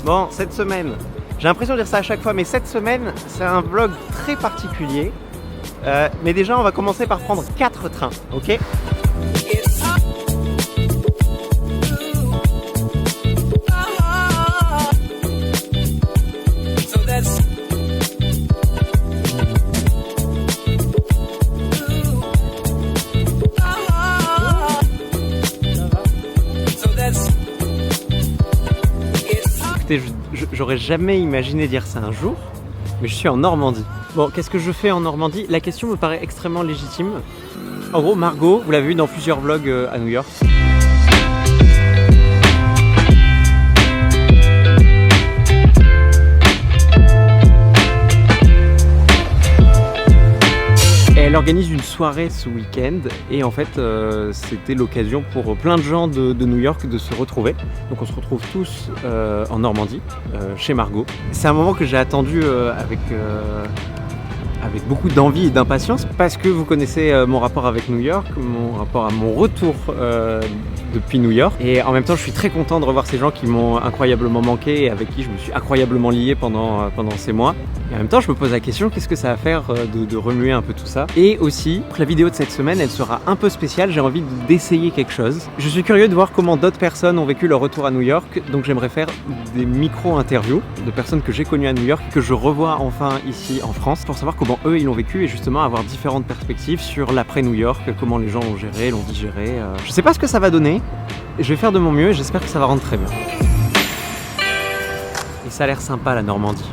Bon, cette semaine, j'ai l'impression de dire ça à chaque fois, mais cette semaine, c'est un vlog très particulier. Mais déjà, on va commencer par prendre 4 trains, ok ? Écoutez, j'aurais jamais imaginé dire ça un jour, mais je suis en Normandie. Bon, qu'est-ce que je fais en Normandie ? La question me paraît extrêmement légitime. En gros, Margot, vous l'avez vu dans plusieurs vlogs à New York. Elle organise une soirée ce week-end et en fait c'était l'occasion pour plein de gens de New York de se retrouver. Donc on se retrouve tous en Normandie, chez Margot. C'est un moment que j'ai attendu avec beaucoup d'envie et d'impatience parce que vous connaissez mon rapport avec New York, mon rapport à mon retour depuis New York. Et en même temps je suis très content de revoir ces gens qui m'ont incroyablement manqué et avec qui je me suis incroyablement lié pendant ces mois. Et en même temps, je me pose la question, qu'est-ce que ça va faire de remuer un peu tout ça ? Et aussi, la vidéo de cette semaine, elle sera un peu spéciale, j'ai envie d'essayer quelque chose. Je suis curieux de voir comment d'autres personnes ont vécu leur retour à New York, donc j'aimerais faire des micro-interviews de personnes que j'ai connues à New York, que je revois enfin ici en France, pour savoir comment eux, ils l'ont vécu et justement avoir différentes perspectives sur l'après-New York, comment les gens l'ont géré, l'ont digéré. Je sais pas ce que ça va donner, je vais faire de mon mieux et j'espère que ça va rendre très bien. Et ça a l'air sympa la Normandie.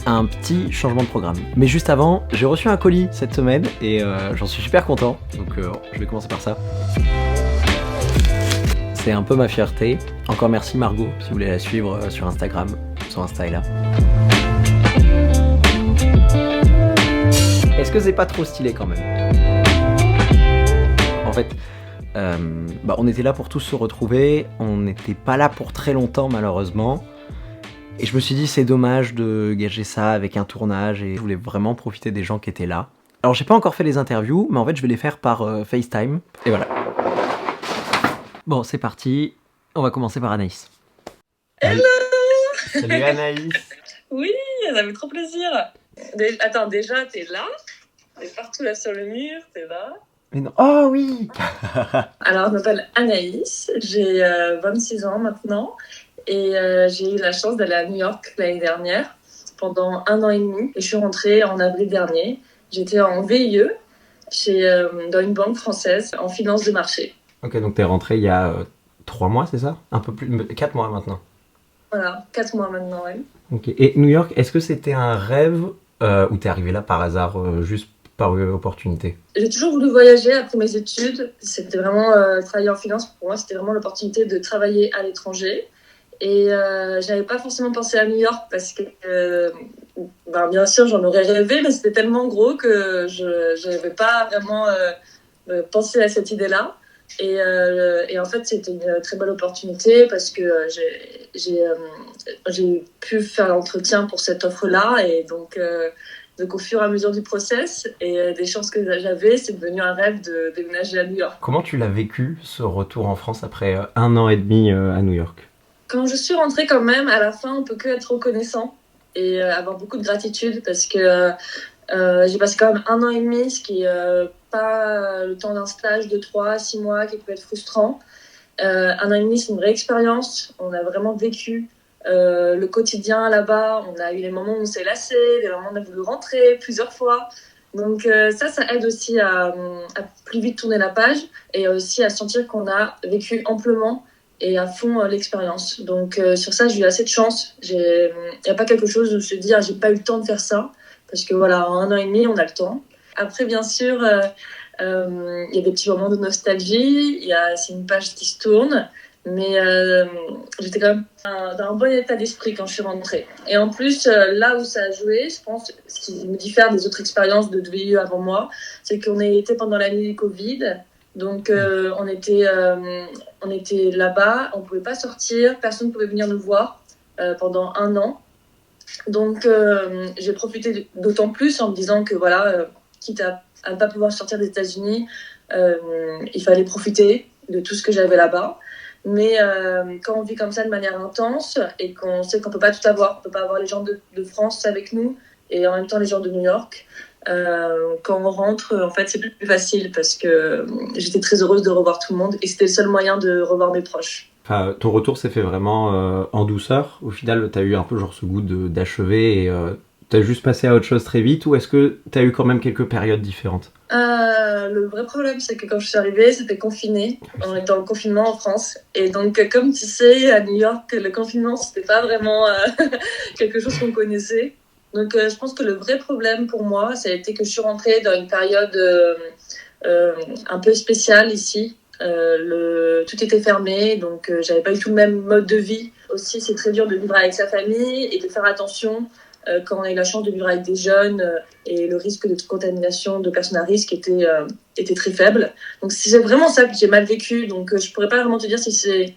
Un petit changement de programme. Mais juste avant, j'ai reçu un colis cette semaine et j'en suis super content. Donc je vais commencer par ça. C'est un peu ma fierté. Encore merci Margot, si vous voulez la suivre sur Instagram. Son Insta est là. Est-ce que c'est pas trop stylé quand même ? En fait, on était là pour tous se retrouver. On n'était pas là pour très longtemps malheureusement. Et je me suis dit c'est dommage de gager ça avec un tournage et je voulais vraiment profiter des gens qui étaient là. Alors j'ai pas encore fait les interviews, mais en fait je vais les faire par FaceTime. Et voilà. Bon c'est parti, on va commencer par Anaïs. Hello. Salut Anaïs. Oui, ça fait trop plaisir. Attends, déjà t'es là, t'es partout là sur le mur, t'es là. Mais non. Oh oui. Alors je m'appelle Anaïs, j'ai 26 ans maintenant. Et j'ai eu la chance d'aller à New York l'année dernière pendant 1 an et demi. Et je suis rentrée en avril dernier. J'étais en VIE dans une banque française en finance de marché. Ok, donc t'es rentrée il y a 3 mois, c'est ça ? Un peu plus, 4 mois maintenant. Voilà, 4 mois maintenant, oui. Ok, et New York, est-ce que c'était un rêve ou t'es arrivée là par hasard, juste par opportunité ? J'ai toujours voulu voyager après mes études. C'était vraiment travailler en finance. Pour moi, c'était vraiment l'opportunité de travailler à l'étranger. Et j'avais pas forcément pensé à New York parce que, bien sûr, j'en aurais rêvé, mais c'était tellement gros que je n'avais pas vraiment pensé à cette idée-là. Et en fait, c'était une très belle opportunité parce que j'ai pu faire l'entretien pour cette offre-là. Et donc au fur et à mesure du process et des chances que j'avais, c'est devenu un rêve de déménager à New York. Comment tu l'as vécu, ce retour en France après 1 an et demi à New York ? Quand je suis rentrée quand même, à la fin, on peut que être reconnaissant et avoir beaucoup de gratitude parce que j'ai passé quand même 1 an et demi, ce qui est pas le temps d'un stage de 3 à 6 mois qui peut être frustrant. 1 an et demi, c'est une vraie expérience. On a vraiment vécu le quotidien là-bas. On a eu les moments où on s'est lassé, des moments où on a voulu rentrer plusieurs fois. Donc ça aide aussi à plus vite tourner la page et aussi à sentir qu'on a vécu amplement et à fond l'expérience. Donc sur ça, j'ai eu assez de chance. Il n'y a pas quelque chose où se dire j'ai pas eu le temps de faire ça, parce que voilà, en 1 an et demi, on a le temps. Après, bien sûr, il y a des petits moments de nostalgie. C'est une page qui se tourne, mais j'étais quand même dans un bon état d'esprit quand je suis rentrée. Et en plus, là où ça a joué, je pense, ce qui me diffère des autres expériences de VIE avant moi, c'est qu'on a été pendant l'année Covid. Donc on était là-bas, on pouvait pas sortir, personne ne pouvait venir nous voir pendant 1 an. Donc j'ai profité d'autant plus en me disant que voilà, quitte à ne pas pouvoir sortir des États-Unis, il fallait profiter de tout ce que j'avais là-bas. Mais quand on vit comme ça de manière intense et qu'on sait qu'on peut pas tout avoir, on peut pas avoir les gens de France avec nous et en même temps les gens de New York. Quand on rentre, en fait, c'est plus facile parce que j'étais très heureuse de revoir tout le monde et c'était le seul moyen de revoir mes proches. Enfin, ton retour s'est fait vraiment en douceur. Au final, t'as eu un peu genre ce goût d'achever et t'as juste passé à autre chose très vite, ou est-ce que t'as eu quand même quelques périodes différentes? Le vrai problème, c'est que quand je suis arrivée, c'était confiné. On était en confinement en France. Et donc, comme tu sais, à New York, le confinement, c'était pas vraiment quelque chose qu'on connaissait. Donc, je pense que le vrai problème pour moi, ça a été que je suis rentrée dans une période un peu spéciale ici. Tout était fermé, donc j'avais pas du tout le même mode de vie. Aussi, c'est très dur de vivre avec sa famille et de faire attention quand on a eu la chance de vivre avec des jeunes et le risque de contamination de personnes à risque était très faible. Donc c'est vraiment ça que j'ai mal vécu. Donc je pourrais pas vraiment te dire si c'est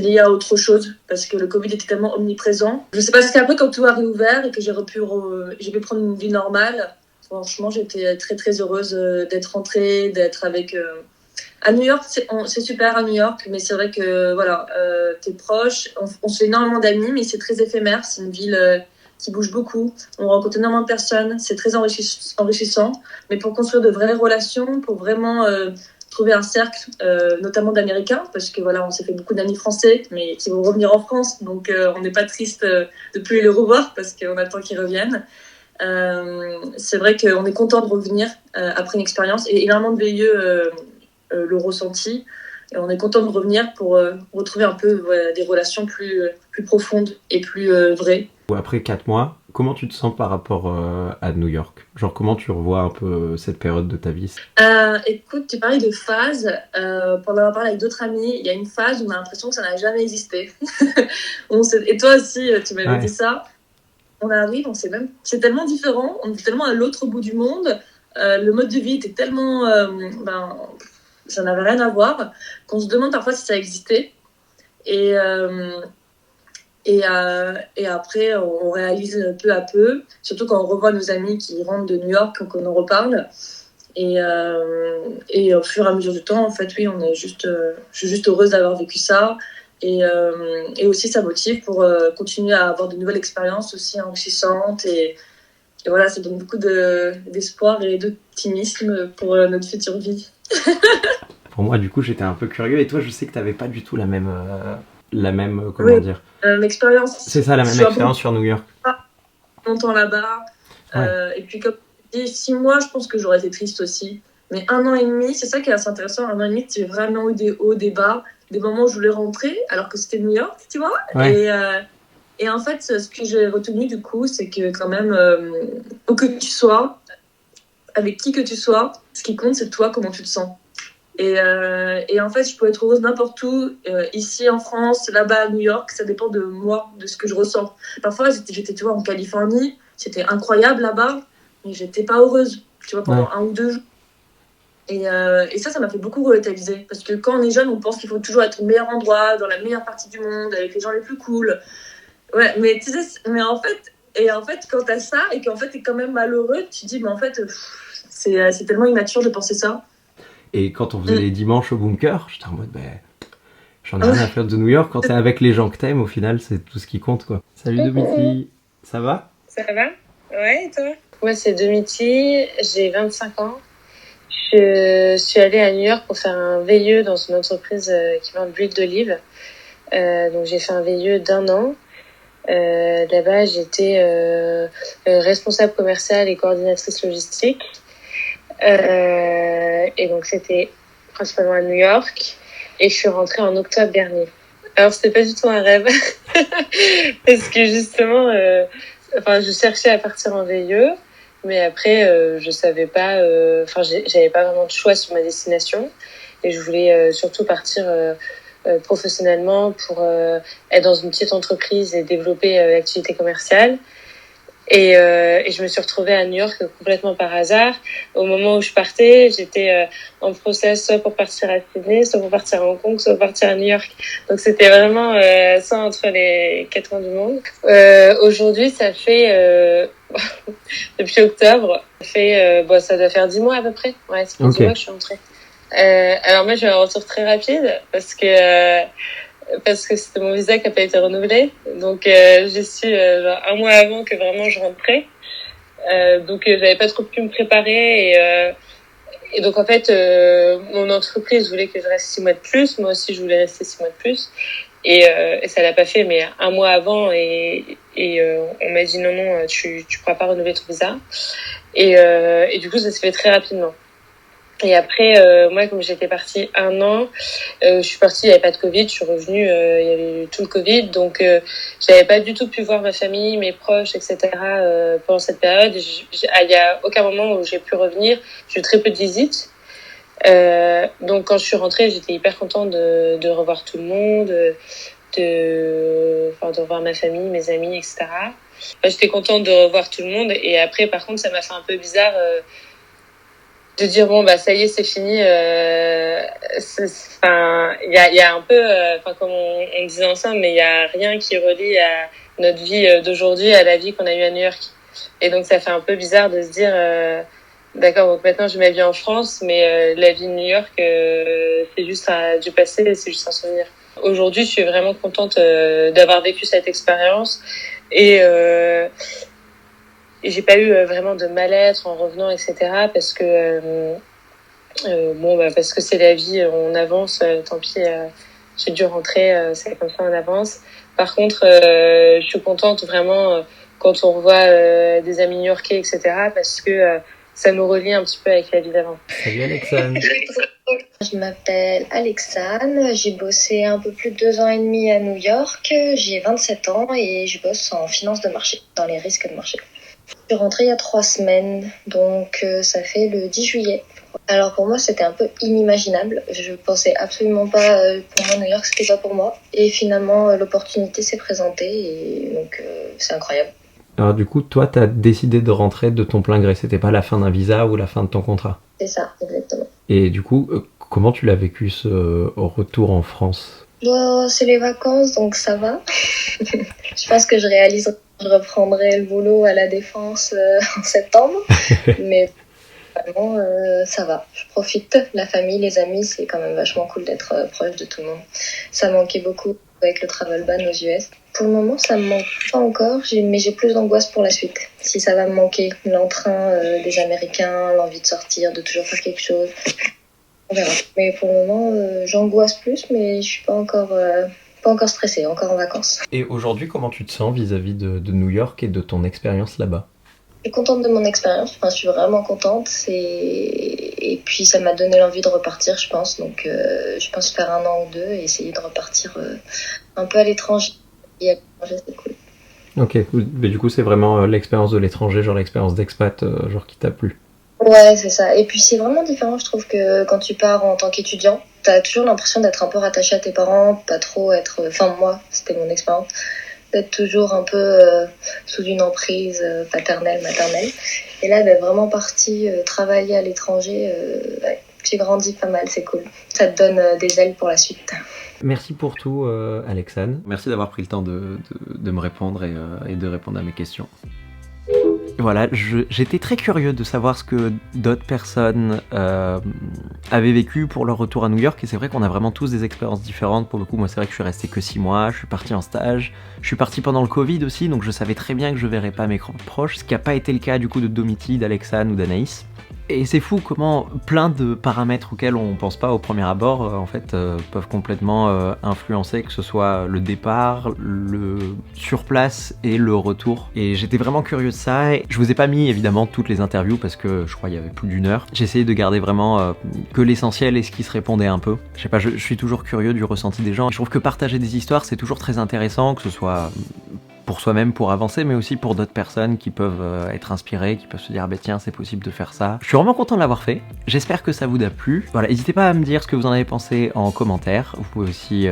lié à autre chose parce que le Covid était tellement omniprésent. Je sais pas, c'est qu'après quand tout a réouvert et que j'ai pu prendre une vie normale, franchement j'étais très très heureuse d'être rentrée, d'être avec... À New York, c'est super à New York, mais c'est vrai que voilà, t'es proche, on se fait énormément d'amis, mais c'est très éphémère. C'est une ville qui bouge beaucoup. On rencontre énormément de personnes, c'est très enrichissant. Mais pour construire de vraies relations, pour vraiment trouver un cercle, notamment d'Américains, parce que voilà, on s'est fait beaucoup d'amis français, mais qui vont revenir en France, donc on n'est pas triste de plus les revoir parce qu'on attend qu'ils reviennent. C'est vrai qu'on est content de revenir après une expérience et énormément de VIE le ressenti. Et on est content de revenir pour retrouver un peu des relations plus profondes et plus vraies. Après 4 mois, comment tu te sens par rapport à New York? Genre, comment tu revois un peu cette période de ta vie? Écoute, tu parlais de phase. Pour en avoir parlé avec d'autres amis, il y a une phase où on a l'impression que ça n'a jamais existé. Et toi aussi, tu m'avais dit ça. On arrive, c'est tellement différent, on est tellement à l'autre bout du monde. Le mode de vie était tellement... ça n'avait rien à voir, qu'on se demande parfois si ça existait. Et après, on réalise peu à peu, surtout quand on revoit nos amis qui rentrent de New York, qu'on en reparle. Et au fur et à mesure du temps, en fait, oui, je suis juste heureuse d'avoir vécu ça. Et aussi, ça motive pour continuer à avoir de nouvelles expériences aussi enrichissantes. Et voilà, ça donne beaucoup d'espoir et d'optimisme pour notre future vie. Pour moi, du coup, j'étais un peu curieux. Et toi, je sais que t'avais pas du tout la même comment dire, expérience. C'est ça, la même expérience sur New York. Longtemps là-bas. Ouais. Et puis, comme je dis, 6 mois, je pense que j'aurais été triste aussi. Mais 1 an et demi, c'est ça qui est assez intéressant. 1 an et demi, j'ai vraiment eu des hauts, des bas, des moments où je voulais rentrer, alors que c'était New York, tu vois. Ouais. Et en fait, ce que j'ai retenu, du coup, c'est que quand même, où que tu sois, avec qui que tu sois, ce qui compte, c'est toi, comment tu te sens. Et en fait, je peux être heureuse n'importe où, ici en France, là-bas à New York, ça dépend de moi, de ce que je ressens. Parfois, j'étais tu vois, en Californie, c'était incroyable là-bas, mais j'étais pas heureuse, tu vois, pendant 1 ou 2 jours. Et ça m'a fait beaucoup relativiser, parce que quand on est jeune, on pense qu'il faut toujours être au meilleur endroit, dans la meilleure partie du monde, avec les gens les plus cool. Ouais, mais tu sais, en fait, quand t'as ça, et qu'en fait t'es quand même malheureux, tu te dis, mais en fait, c'est tellement immature de penser ça. Et quand on faisait les dimanches au bunker, j'étais en mode, j'en ai rien à faire de New York. Quand t'es avec les gens que t'aimes, au final, c'est tout ce qui compte, quoi. Salut Domiti, ça va? Ça va? Ouais, et toi? Moi, c'est Domiti, j'ai 25 ans. Je suis allée à New York pour faire un VIE dans une entreprise qui vend de l'huile d'olive. Donc, j'ai fait un VIE d'1 an. Là-bas, j'étais responsable commerciale et coordinatrice logistique. Et donc, c'était principalement à New York. et je suis rentrée en octobre dernier. Alors c'était pas du tout un rêve parce que justement, je cherchais à partir en VIE, mais après je savais pas, j'avais pas vraiment de choix sur ma destination et je voulais surtout partir professionnellement pour être dans une petite entreprise et développer l'activité commerciale. Et je me suis retrouvée à New York complètement par hasard. Au moment où je partais, j'étais en process soit pour partir à Sydney, soit pour partir à Hong Kong, soit pour partir à New York. Donc c'était vraiment ça entre les quatre coins du monde. Aujourd'hui, ça fait depuis octobre, ça doit faire 10 mois à peu près. Ouais, ça fait 10 mois que je suis rentrée. Alors moi, j'ai un retour très rapide parce que c'était mon visa qui n'a pas été renouvelé. Donc, j'y suis genre un mois avant que vraiment je rentrais. Donc, j'avais pas trop pu me préparer. Et donc, en fait, mon entreprise voulait que je reste 6 mois de plus. Moi aussi, je voulais rester 6 mois de plus. Et ça l'a pas fait, mais un mois avant. Et on m'a dit non, tu pourras pas renouveler ton visa. Et du coup, ça s'est fait très rapidement. Et après, moi, comme j'étais partie 1 an, je suis partie, il n'y avait pas de Covid, je suis revenue, il y avait eu tout le Covid, donc j'avais pas du tout pu voir ma famille, mes proches, etc. Pendant cette période. Il y a aucun moment où j'ai pu revenir, j'ai eu très peu de visites. Donc quand je suis rentrée, j'étais hyper contente de revoir tout le monde, de revoir ma famille, mes amis, etc. J'étais contente de revoir tout le monde, et après, par contre, ça m'a fait un peu bizarre de dire bon ça y est, c'est fini. Il y a un peu comme on disait ensemble, mais il y a rien qui relie à notre vie d'aujourd'hui à la vie qu'on a eue à New York. Et donc ça fait un peu bizarre de se dire d'accord, donc maintenant je vis ma vie en France, mais la vie de New York c'est juste du passé, c'est juste un souvenir. Aujourd'hui, je suis vraiment contente d'avoir vécu cette expérience et j'ai pas eu vraiment de mal-être en revenant, etc. Parce que parce que c'est la vie, on avance. Tant pis, j'ai dû rentrer, c'est comme ça, on avance. Par contre, je suis contente vraiment quand on revoit des amis new-yorkais, etc. Parce que ça nous relie un petit peu avec la vie d'avant. Salut Alexane. Je m'appelle Alexane, j'ai bossé un peu plus de 2 ans et demi à New York, j'ai 27 ans et je bosse en finance de marché, dans les risques de marché. Je suis rentrée il y a 3 semaines, donc ça fait le 10 juillet. Alors pour moi, c'était un peu inimaginable. Je pensais absolument pas, pour moi, New York, c'était pas pour moi. Et finalement, l'opportunité s'est présentée et donc c'est incroyable. Alors du coup, toi, t'as décidé de rentrer de ton plein gré. C'était pas la fin d'un visa ou la fin de ton contrat. C'est ça, exactement. Et du coup, comment tu l'as vécu ce retour en France ? C'est les vacances, donc ça va. Je pense que je reprendrai le boulot à la Défense en septembre. Mais vraiment, ça va. Je profite. La famille, les amis, c'est quand même vachement cool d'être proche de tout le monde. Ça manquait beaucoup avec le travel ban aux US. Pour le moment, ça me manque pas encore, mais j'ai plus d'angoisse pour la suite. Si ça va me manquer, l'entrain des Américains, l'envie de sortir, de toujours faire quelque chose. On verra. Mais pour le moment, j'angoisse plus, mais je suis pas encore stressée, encore en vacances. Et aujourd'hui, comment tu te sens vis-à-vis de New York et de ton expérience là-bas ? Je suis contente de mon expérience, je suis vraiment contente. Et puis ça m'a donné l'envie de repartir, je pense. Donc je pense faire 1 an ou 2 et essayer de repartir un peu à l'étranger. Et à l'étranger, c'est cool. Ok, mais du coup c'est vraiment l'expérience de l'étranger, genre l'expérience d'expat, genre qui t'a plu. Ouais, c'est ça. Et puis c'est vraiment différent, je trouve, que quand tu pars en tant qu'étudiant, t'as toujours l'impression d'être un peu rattaché à tes parents, pas trop être... Enfin moi, c'était mon expérience, d'être toujours un peu sous une emprise paternelle, maternelle. Et là, d'être vraiment partie travailler à l'étranger, j'ai grandi pas mal, c'est cool. Ça te donne des ailes pour la suite. Merci pour tout, Alexane. Merci d'avoir pris le temps de me répondre et de répondre à mes questions. Voilà, j'étais très curieux de savoir ce que d'autres personnes avaient vécu pour leur retour à New York, et c'est vrai qu'on a vraiment tous des expériences différentes. Pour le coup, moi c'est vrai que je suis resté que 6 mois, je suis parti en stage, je suis parti pendant le Covid aussi, donc je savais très bien que je verrais pas mes proches, ce qui n'a pas été le cas du coup de Domiti, d'Alexane ou d'Anaïs. Et c'est fou comment plein de paramètres auxquels on pense pas au premier abord en fait peuvent complètement influencer, que ce soit le départ, le sur place et le retour. Et j'étais vraiment curieux de ça. Et je vous ai pas mis évidemment toutes les interviews parce que je crois qu'il y avait plus d'1 heure. J'ai essayé de garder vraiment que l'essentiel et ce qui se répondait un peu. Je sais pas, je suis toujours curieux du ressenti des gens. Je trouve que partager des histoires c'est toujours très intéressant, que ce soit pour soi-même, pour avancer, mais aussi pour d'autres personnes qui peuvent être inspirées, qui peuvent se dire ah ben tiens c'est possible de faire ça. Je suis vraiment content de l'avoir fait, j'espère que ça vous a plu. Voilà, n'hésitez pas à me dire ce que vous en avez pensé en commentaire, vous pouvez aussi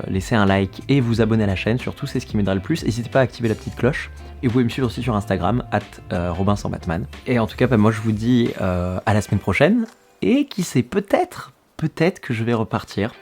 laisser un like et vous abonner à la chaîne, surtout c'est ce qui m'aidera le plus. N'hésitez pas à activer la petite cloche, et vous pouvez me suivre aussi sur Instagram, @robinsansbatman. Et en tout cas, moi je vous dis à la semaine prochaine, et qui sait, peut-être que je vais repartir